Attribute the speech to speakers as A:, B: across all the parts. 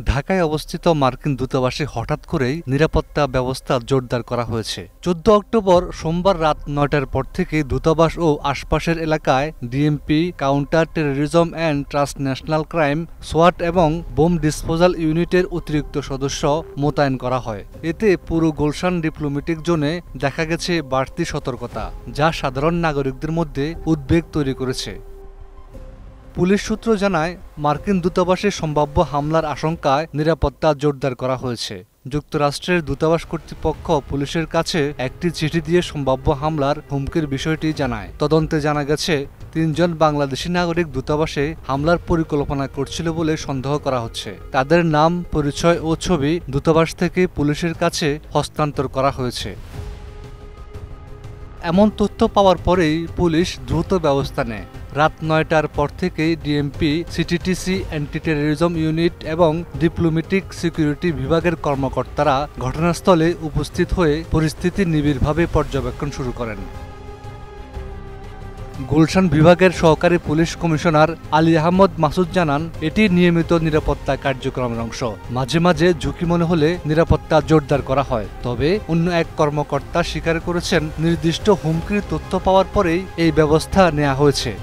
A: ঢাকায় অবস্থিত মার্কিন দূতাবাসে হঠাৎ করেই নিরাপত্তা ব্যবস্থা জোরদার করা হয়েছে। ১৪ অক্টোবর সোমবার রাত ৯টার পর থেকে দূতাবাস ও আশপাশের এলাকায় DMP, counter terrorism and transnational crime, সোয়াট এবং বোম ডিসপোজাল ইউনিটের অতিরিক্ত সদস্য মোতায়েন করা হয়। এতে পুরো গুলশান ডিপ্লোম্যাটিক জোনে দেখা গেছে বাড়তি সতর্কতা, যা সাধারণ নাগরিকদের মধ্যে উদ্বেগ তৈরি করেছে। পুলিশ সূত্র জানায়, মার্কিন দূতাবাসে সম্ভাব্য হামলার আশঙ্কায় নিরাপত্তা জোরদার করা হয়েছে। যুক্তরাষ্ট্রের দূতাবাস কর্তৃপক্ষ পুলিশের কাছে একটি চিঠি দিয়ে সম্ভাব্য হামলার হুমকির বিষয়টি জানায়। তদন্তে জানা গেছে, ৩ জন বাংলাদেশি নাগরিক দূতাবাসে হামলার পরিকল্পনা করছিল বলে সন্দেহ করা হচ্ছে। তাদের নাম, পরিচয় ও ছবি দূতাবাস থেকে পুলিশের কাছে হস্তান্তর করা হয়েছে। এমন তথ্য পাওয়ার পরেই পুলিশ দ্রুত ব্যবস্থা নেয়। রাত ৯টার পর থেকেই DMP, CTTC, anti terrorism unit এবং ডিপ্লোম্যাটিক সিকিউরিটি বিভাগের কর্মকর্তারা ঘটনাস্থলে উপস্থিত হয়ে পরিস্থিতি নিবিড়ভাবে পর্যবেক্ষণ শুরু করেন। গুলশান বিভাগের সহকারী পুলিশ কমিশনার আলী আহমদ মাসুদ জানান, এটি নিয়মিত নিরাপত্তা কার্যক্রমের অংশ। মাঝে মাঝে ঝুঁকি মনে হলে নিরাপত্তা জোরদার করা হয়। তবে অন্য এক কর্মকর্তা স্বীকার করেছেন, নির্দিষ্ট হুমকির তথ্য পাওয়ার পরেই এই ব্যবস্থা নেওয়া হয়েছে।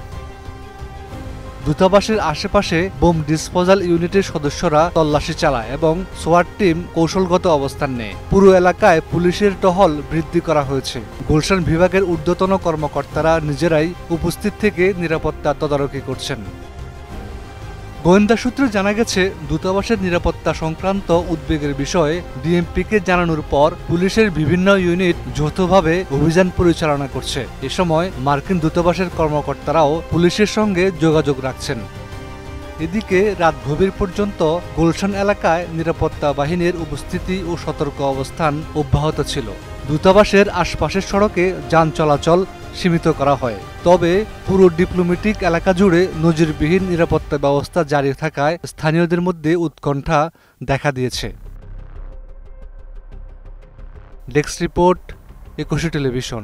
A: দূতাবাসের আশেপাশে বোম ডিসপোজাল ইউনিটের সদস্যরা তল্লাশি চালায় এবং সোয়াট টিম কৌশলগত অবস্থান নেয়। পুরো এলাকায় পুলিশের টহল বৃদ্ধি করা হয়েছে। গুলশান বিভাগের ঊর্ধ্বতন কর্মকর্তারা নিজেরাই উপস্থিত থেকে নিরাপত্তা তদারকি করছেন। গোয়েন্দা সূত্রে জানা গেছে, দূতাবাসের নিরাপত্তা সংক্রান্ত উদ্বেগের বিষয়ে ডিএমপিকে জানানোর পর পুলিশের বিভিন্ন ইউনিট যৌথভাবে অভিযান পরিচালনা করছে। এ সময় মার্কিন দূতাবাসের কর্মকর্তারাও পুলিশের সঙ্গে যোগাযোগ রাখছেন। এদিকে রাত গভীর পর্যন্ত গুলশান এলাকায় নিরাপত্তা বাহিনীর উপস্থিতি ও সতর্ক অবস্থান অব্যাহত ছিল। দূতাবাসের আশপাশের সড়কে যান চলাচল সীমিত করা হয়। তবে পুরো ডিপ্লোম্যাটিক এলাকা জুড়ে নজিরবিহীন নিরাপত্তা ব্যবস্থা জারি থাকায় স্থানীয়দের মধ্যে উৎকণ্ঠা দেখা দিয়েছে। Desk report, ২১ television.